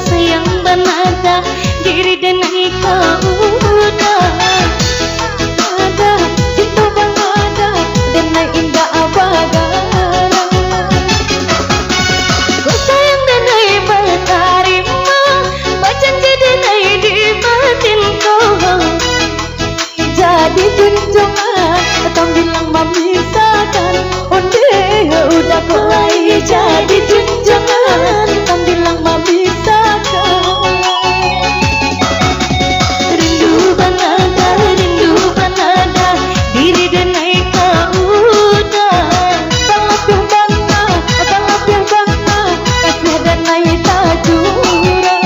sayang banada diri denai kau udah ada cinta bangada denai indah abagara ku sayang denai bertarima berjanji denai di batin kau jadi junjungan atau bilang memisahkan onde udah kau lai jadi junjungan atau bilang memisahkan rindu banada diri denai kau udah talapih bangga kasih denai tajura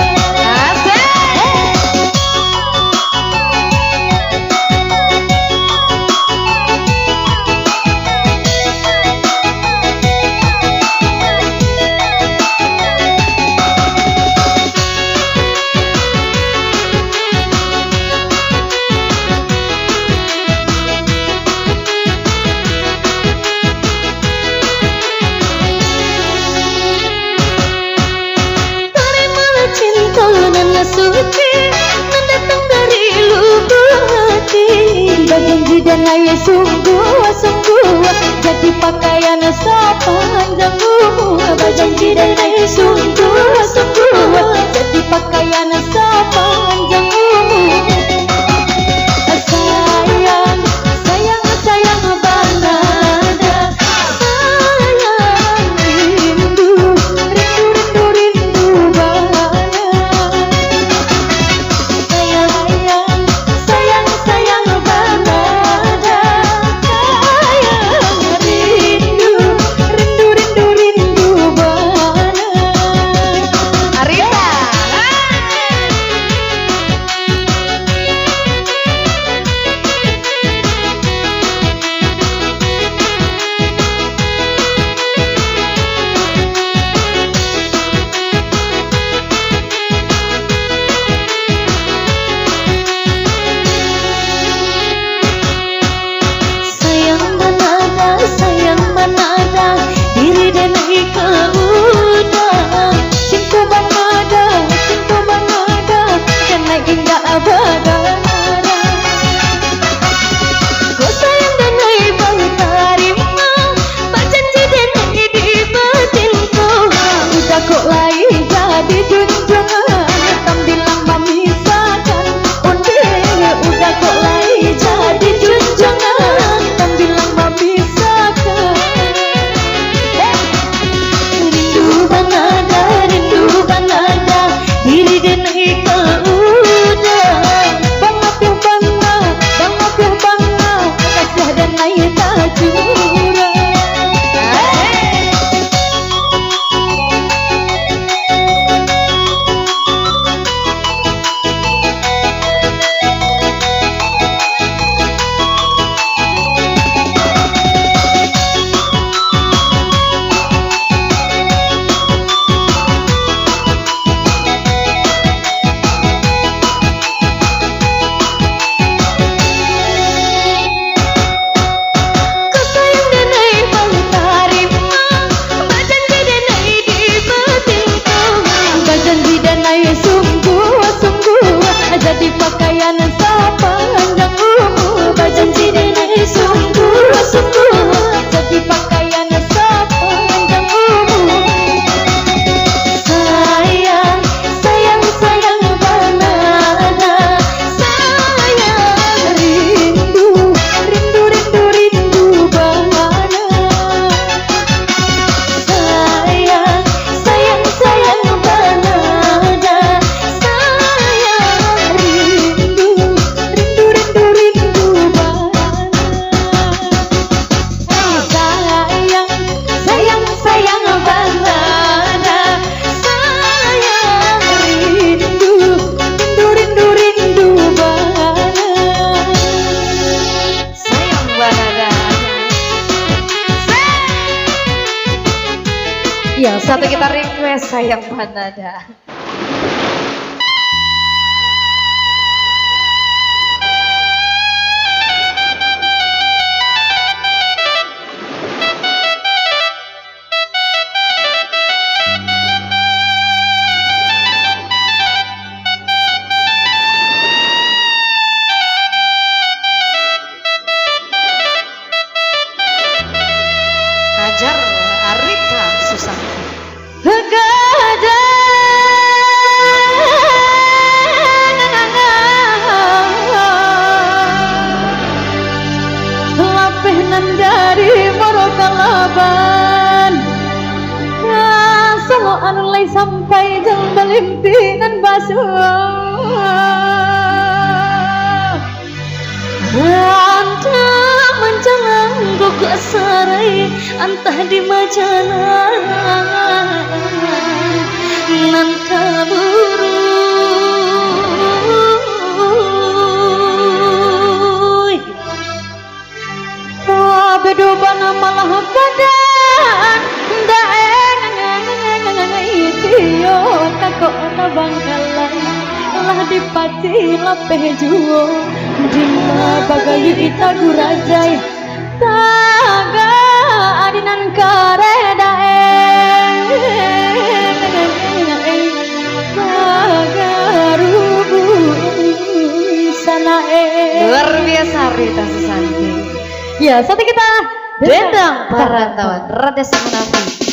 suci mendatang dari lubuk hati berjanji dan ayah sungguh jadi pakaian sepanjang berjanji dan ayah sungguh jadi pakaian sepanjang sayang banada sayang rindu banget sayang banada sayang rindu banget Arita sayang banada diri denai kau udah cinta banada denai indah abagara ku sayang denai bertarima berjanji denai di batin kau udah kok lai jadi junjungan hitam bilang memisahkan onde udah kok lai jadi junjungan hitam bilang memisahkan rindu banada diri denai kau udah bangga kasih denai tajura jadi pakaian sepanjang berjanji denai sungguh jadi pakaian sepanjang sayang banada sayang rindu banget sayang banada yang satu kita request sayang banada. anulai sampai jam belimpinan basuh anda menjalan guguk sarai entah di majalah nan kaburu bedobana malah badan daeng iyo kakok na bangkalan lah dipati lapeh juo dina bagayu ita gurajai taga adinan kare daeng taga rubu sanae. Luar biasa Rita Susanti. Ya, saat kita Dendang Parantauan Rada Semenapi.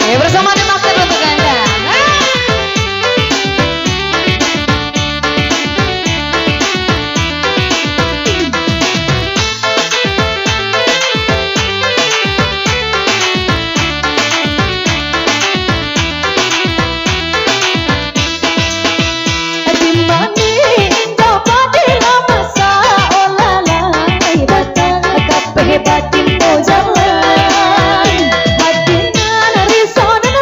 Ayo bersama dimakan untuk Anda. Batin mau jalan hatinya risau dan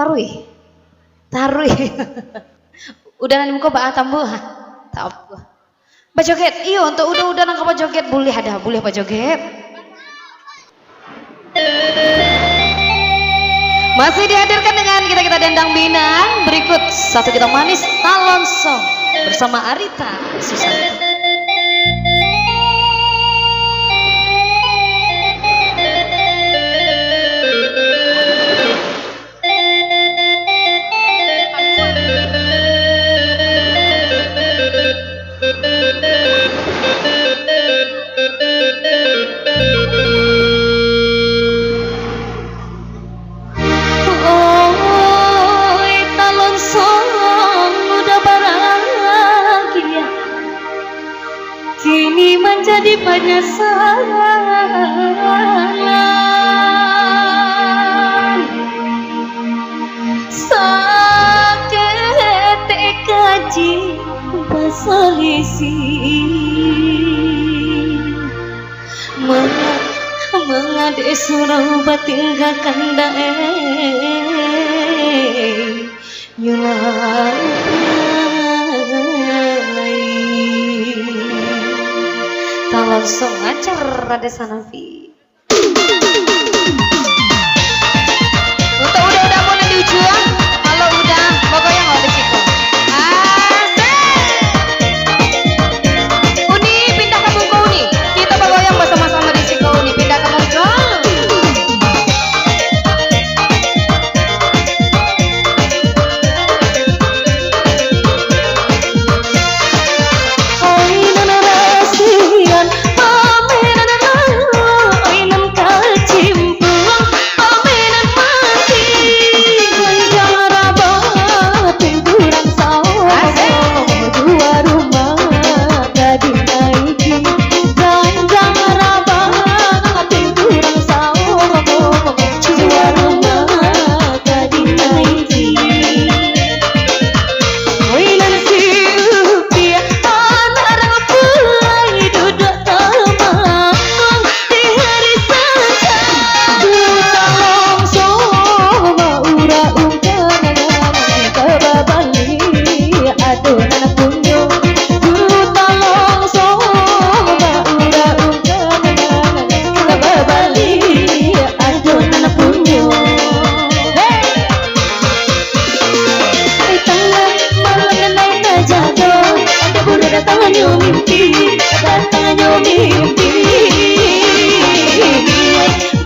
Tarui. Tarui. Udah nanti muka ba tambu. Tambu. Ba joget. Iya untuk udah nang ba joget boleh ba joget. Masih dihadirkan dengan kita Dendang Binang. Berikut satu kita manis Talon Song bersama Arita Susanti. Kini menjadi penyesalan, sakit kaji basalisi mengade surau batinggakan dae Talon Song ngacar Rada Sanavi. Untuk udah mau di ujung, kalau udah pokoknya nggak ada ciko. Uni pindah ke Bungko Uni, kita pokoknya bersama-sama di ciko Uni pindah ke Bungko.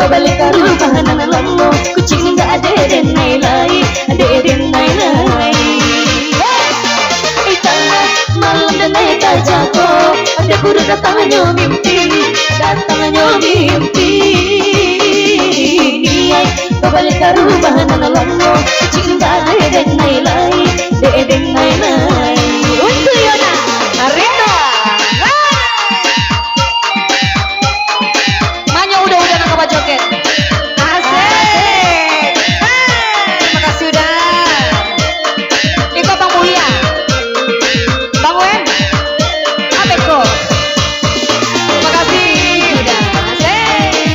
Balik ke rumah nana lamo kucing nggak ada denai lai Itana malam denai tak jago ada buru datangnya mimpi balik ke rumah nana lamo kucing nggak ada denai lai untuk Yona Arita joget asik makasih udah ikut Bang Mulia Bang Wen Abeko makasih udah asik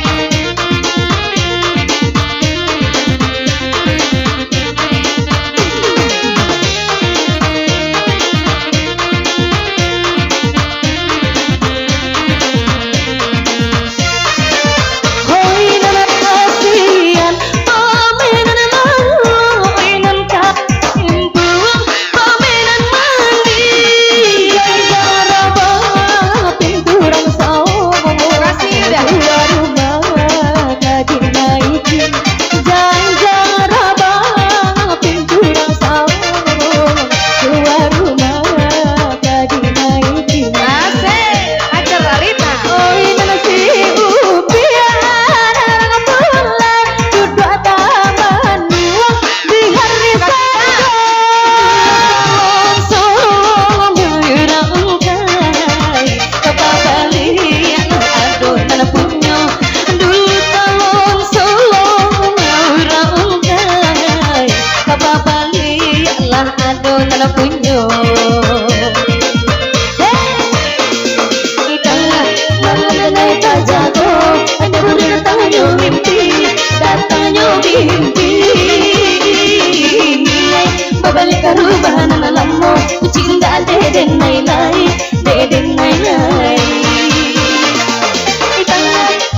karubahan na lamo kucing nggak deden nai lai di tengah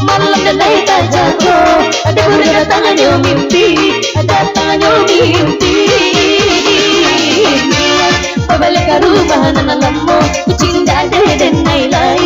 malam dan naik tak jago ada tangannya mimpi pabalik karubahan na lamo kucing nggak deden nai lai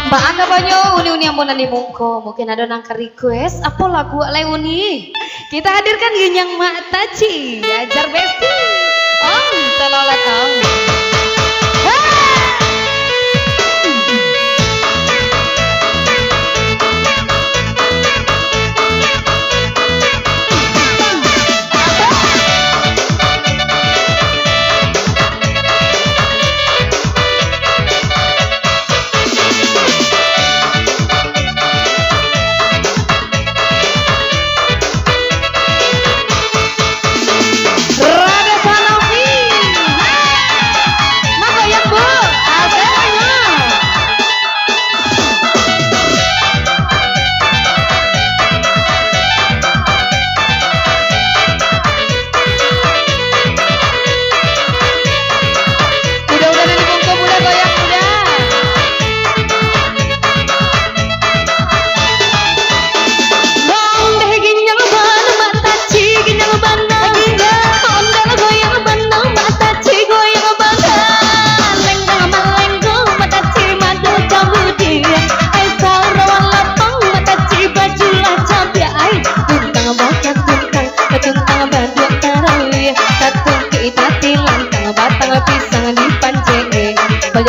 Mbak Anda banyo uni-uni yang mau nani mungko mungkin ada nang request apa lagu alai uni kita hadirkan yang Mak Taci ajar besti om telolet om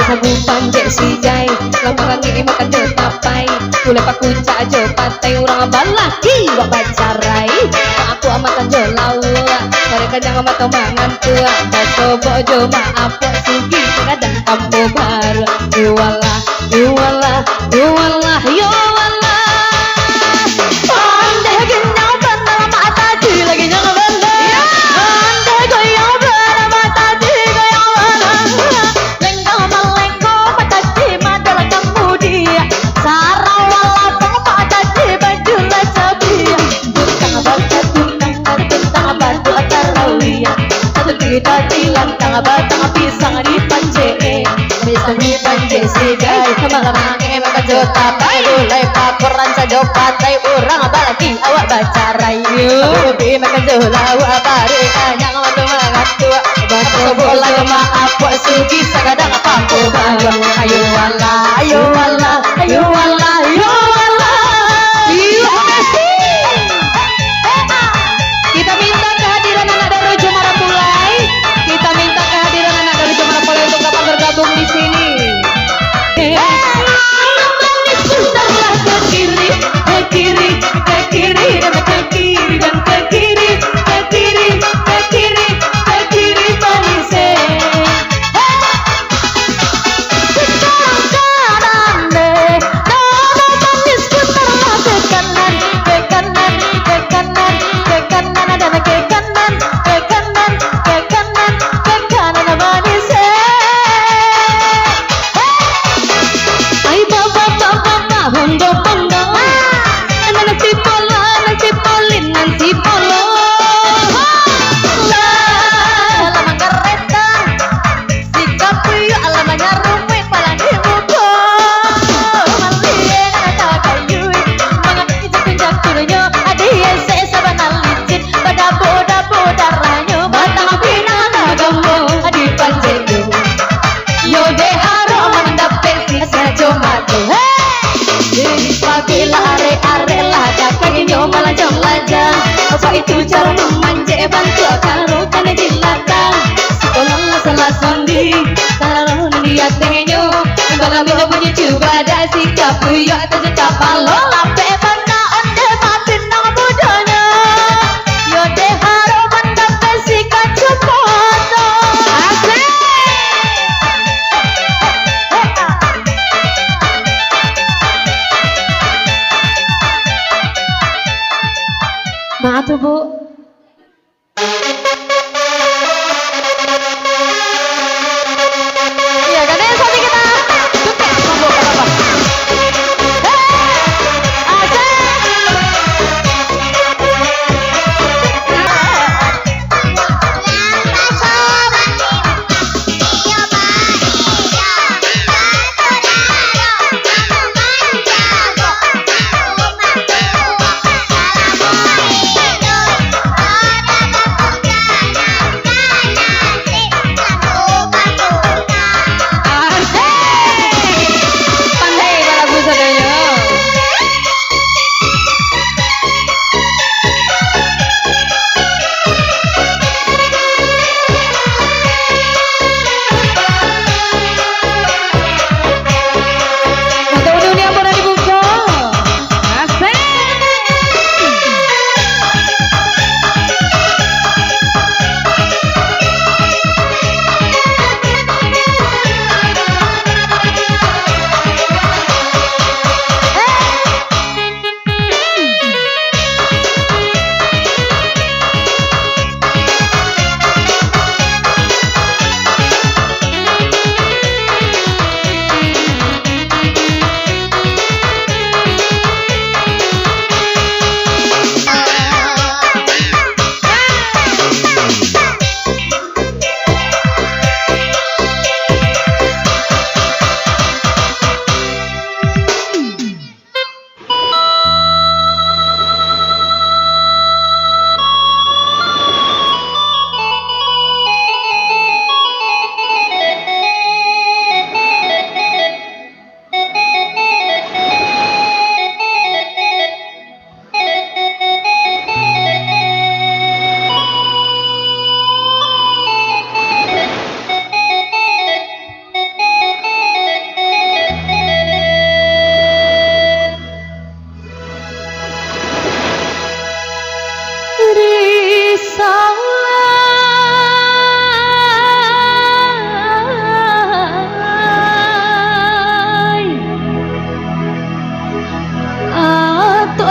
sagu panjek si jai lamaran ini makan tapai boleh paku aja pantai orang balaki wak bacarai aku amatan jo lawa mereka jangan mata mangan tua baso bojo maaf wak sugi kadang kampo baru yuwalah yuwalah yuwalah yuwalah pandai genyau benar mata di lagi jangan benar pandai goyang benar mata di goyang benar kita tilang tanga batang pisang di panje sigai malam angin makan jota pai gulai pakoran sajo patai urang balaki awak bacarai lebih makan jola awak bare kanyang matu mangat tua baso bola maaf wak sugi sagadang pampu baru ayo wala ayo wala ayo wala ayo wala kita minta kehadiran anak dari Jumara Pulai. Kita minta kehadiran anak dari Jumara Pulai untuk dapat bergabung di sini. Putarlah ke kiri, ke kiri, ke kiri dan ke kiri dan ke kiri, ke kiri, ke kiri, ke kiri panise. Kanan deh, nama manis putarlah ke kanan, ke kanan, ke kanan, ke kanan dan ke kanan, ke kanan, ke kanan, ke kanan manis. Ay baba baba hondo hondo, nanti pola nanti polin nanti polo. La kereta, sikap puyo alamanya rumit palani muko. Malien kata kayu, mangan ijak pinjak turunyo, adia sesa banal licin, pada boda bodaranyo, batang pinang nagamu, adi panjegu. Yo de haro mendapat siasa jomato. Pagi lare are lah dakanginyo malajang lajang. Apa itu cara memanjat bantu karo kane dilatang. Sekolah salah sondi, taruh dia tengenyo. Bangamino punya coba ada sikap puyo atas capalo lape bana onde matin nang bodonya. Yo de haro mendapat sikap jomato. Asik. Maaf Bu.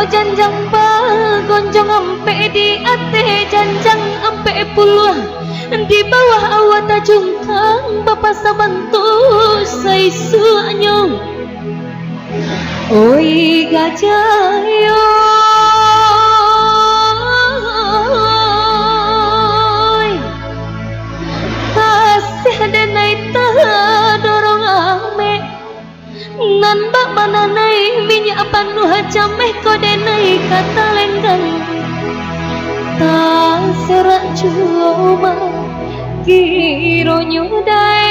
janjang gonjong ampe di ate janjang ampe puluh di bawah awat jungkang bapak sabantu saisu anyong oi gajah yo kasih denai dorong ame nan bak mananai minyak panuh jameh kodenai kata lenggang tak serak cuma kiro nyudai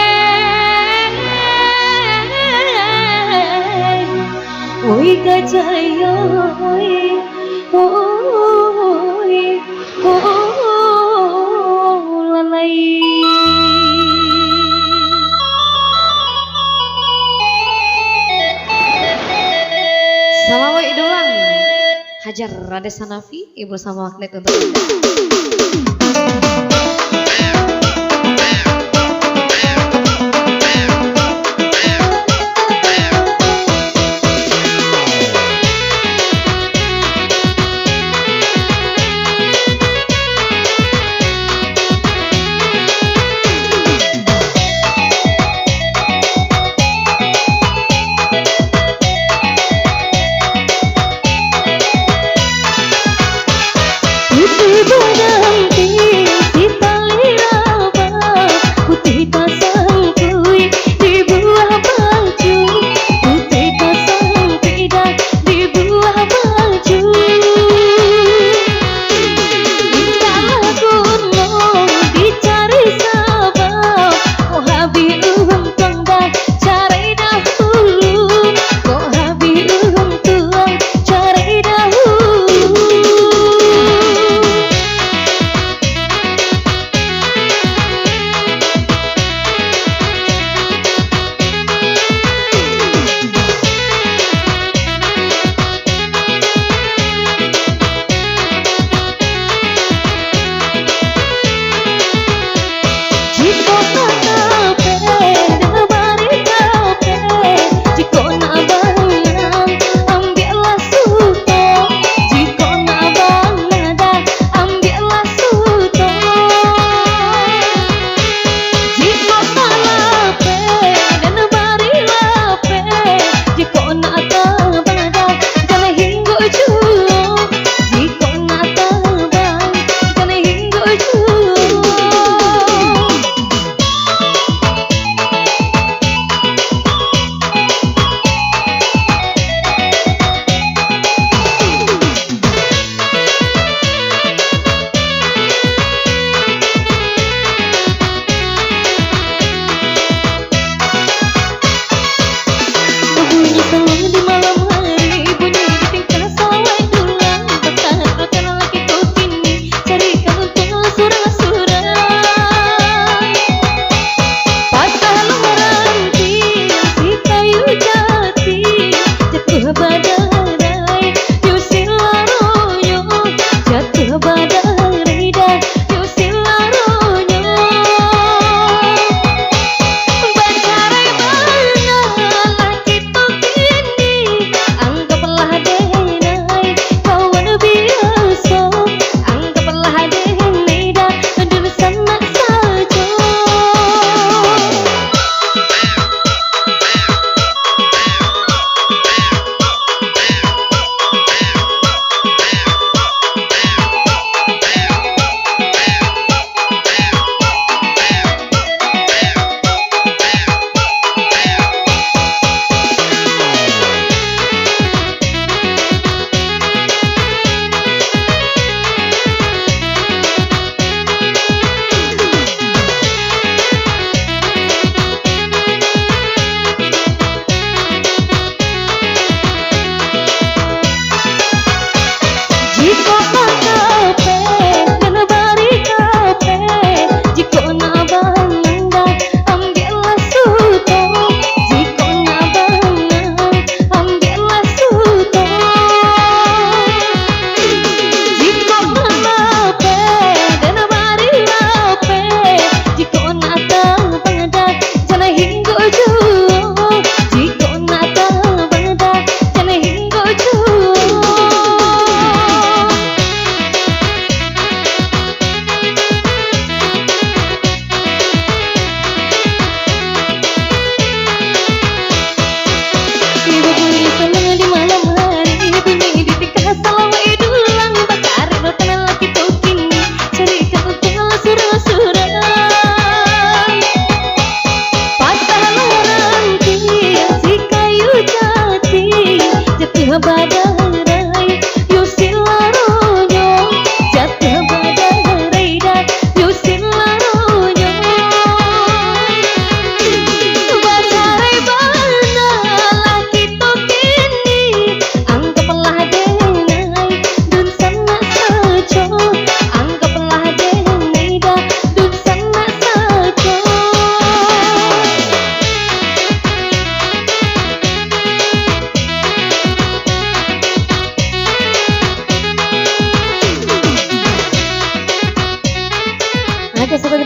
oi gajah yo oi lalai. Salamu idolan Hajar Rades Hanafi, Ibu sama magnet untuk Anda.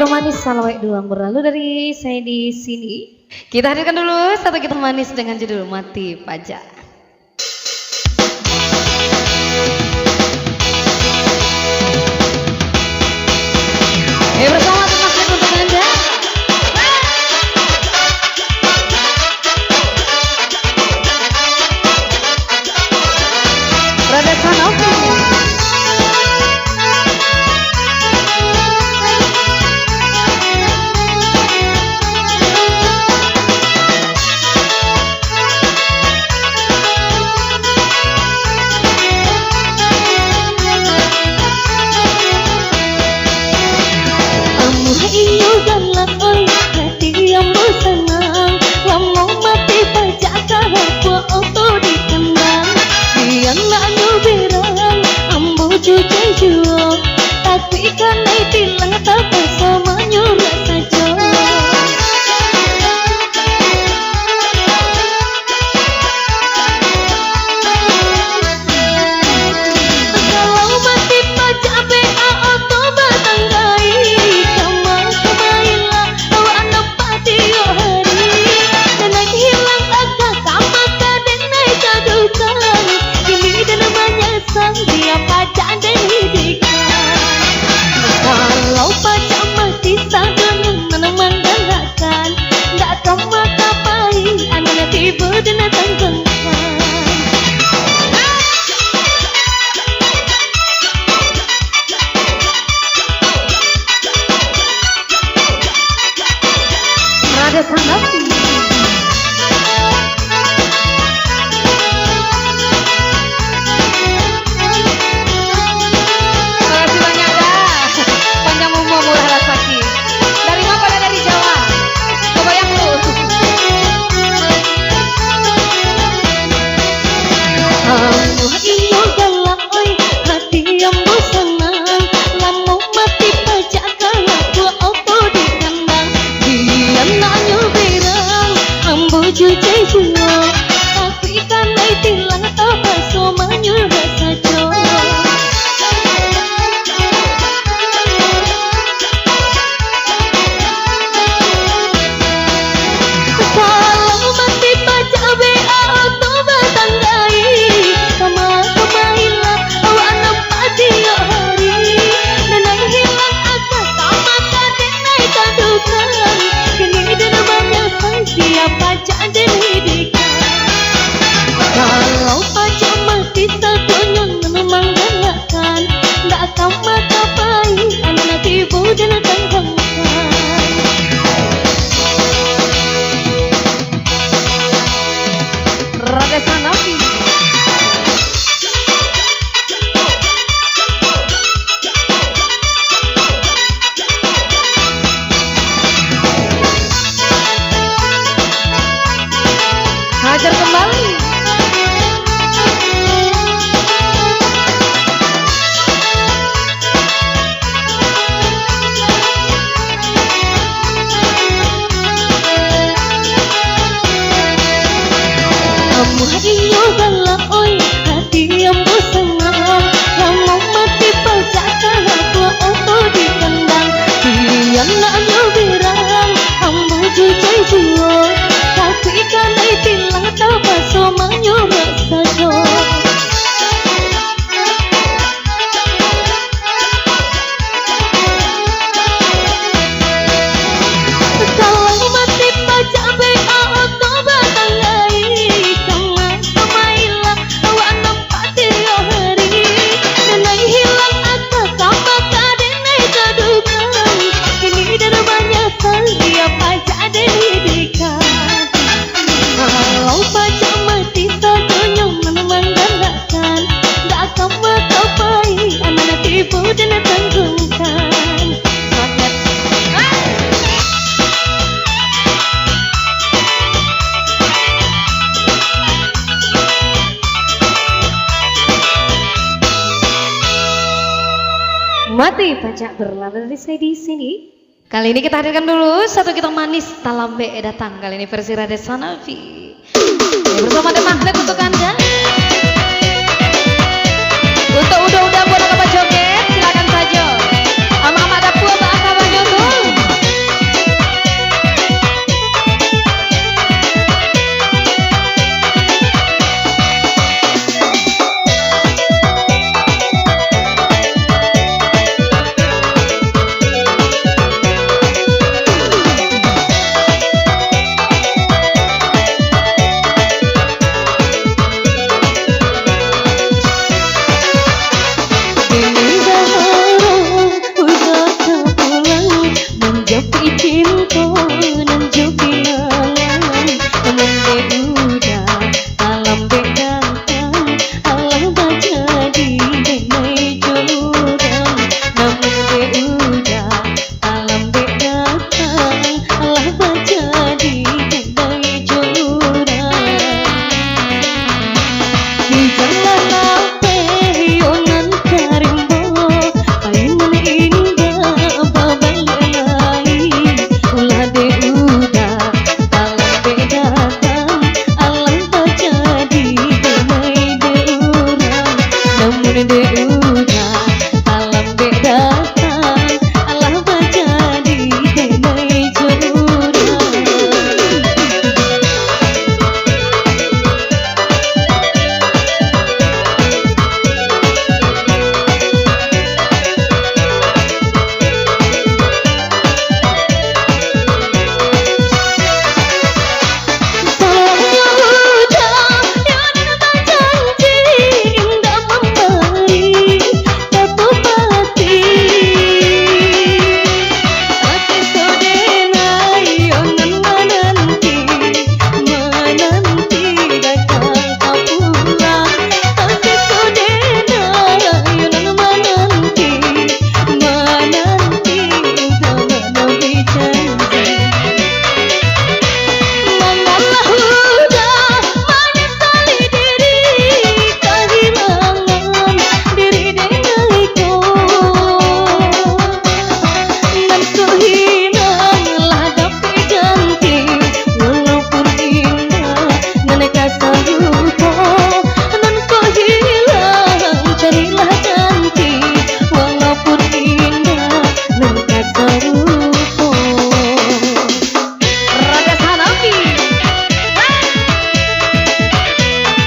kita manis salawek dulu berlalu dari saya di sini. Kita hadirkan dulu satu kita manis dengan judul Mati Pajak. Bersama teman untuk Anda. Rada Sanofi. Iyo galak oi hati yang senang lama mati pajak kahwa auto dikendang dia nak nyubiran ambo cuci jual tapi kan tilang tak sama nyurat saja kalau mati pajak BA auto batanggai dia pajak dan hidikan kalau pajak mati sadun meneman gerakan tak kama kapai anak tiba dan tanggungkan Rada Sanofi. Iyo galak oi hati yang senang lama mati pajak kahwa auto dikandang dia nak nyubiran ambo cuci jual tapi kan tilang tak sama nyurat saja kalau mati pajak BA auto batanggai sama kemailah awak nampak dia hari nenai hilang akal sama kaden naik kadukan kini dan banyak sang siap pajak dan hidikan kalau pajak mati satunya memang gerakan tak akan mata baik anak tibu dan tanggungkan Rada Sanofi. Hajar kembali. Iyo galak oi hati yang senang lama mati pajak kahwa auto dikendang dia nak nyubiran ambo cuci jual tapi kan tilang tak sama nyurat saja kalau mati pajak BA auto batanggai awak nampak dia hari nenai hilang akal sama kaden naik kadukan kini dan banyak sang dia pajak dan hidikan kalau pajak mati satunya meneman gerakan tak akan mata baik anak tibu dan tanggungkan Mati pajak berlalu dari saya di sini. Kali ini kita hadirkan dulu satu kita manis talambe datang. Kali ini versi Rada Sanofi. Bersama ada magnet untuk Anda. Untuk udah buat apa joget, silakan saja. Ama ada pua bahasa banyak tuh. di jalan peyonan karimbo ainan indah babalai ulah de udah alam bedakan alam tak jadi damai de urang namun de udah alam bedakan alam tak jadi damai jurang.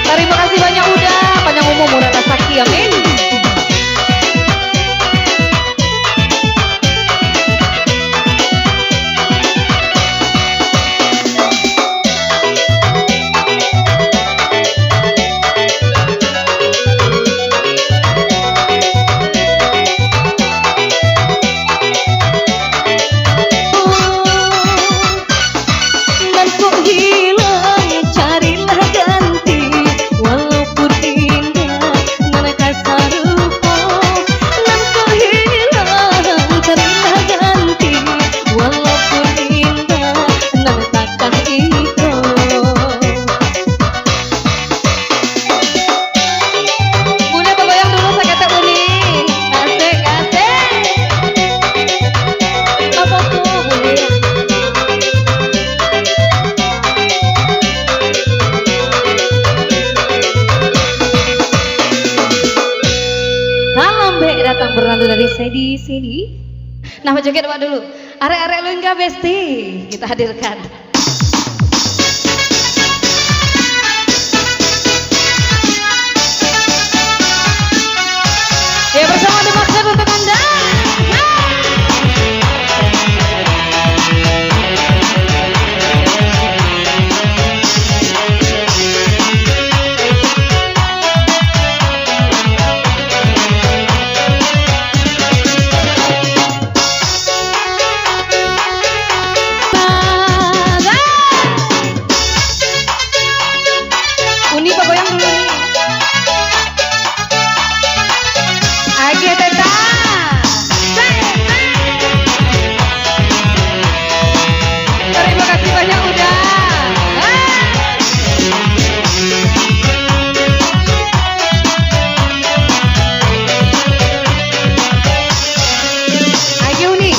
Terima kasih banyak udah panjang umur murah rezeki amin. Dan kok hilang carilah ganti walaupun indah mana kasar rupa dan kok hilang carilah ganti walaupun indah mana takkan itu. Bunda kebayang dulu saya kata Uni asik asik apa tuh Bunda. Salam Be datang berlalu dari Sedi sini. Nah joget Pak dulu. Arek-arek lu enggak besti kita hadirkan. Ya bersama The Maksud untuk Anda. Uni Pak goyang dulu nih. Agi teta. Terima kasih banyak udah. Agi Uni.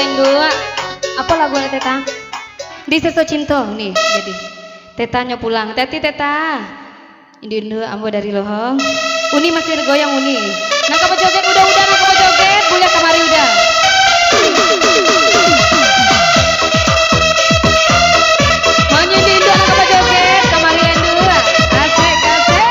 Indu. Apa lagu Teta? Di Seso Cinta nih jadi. Tetanya pulang. Teti Teta. Indu ambo dari Lohong. Uni masih goyang Uni. Nak apa joget udah nak apa joget. Boleh kamari udah. Maunya di Indu nak apa joget. Kamari Indu. Asik asik.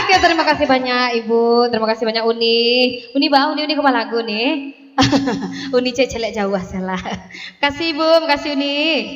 Oke, terima kasih banyak Ibu, terima kasih banyak Uni. Uni kepala lagu nih. Uni celek jauh salah. Kasih Ibu, makasih Uni.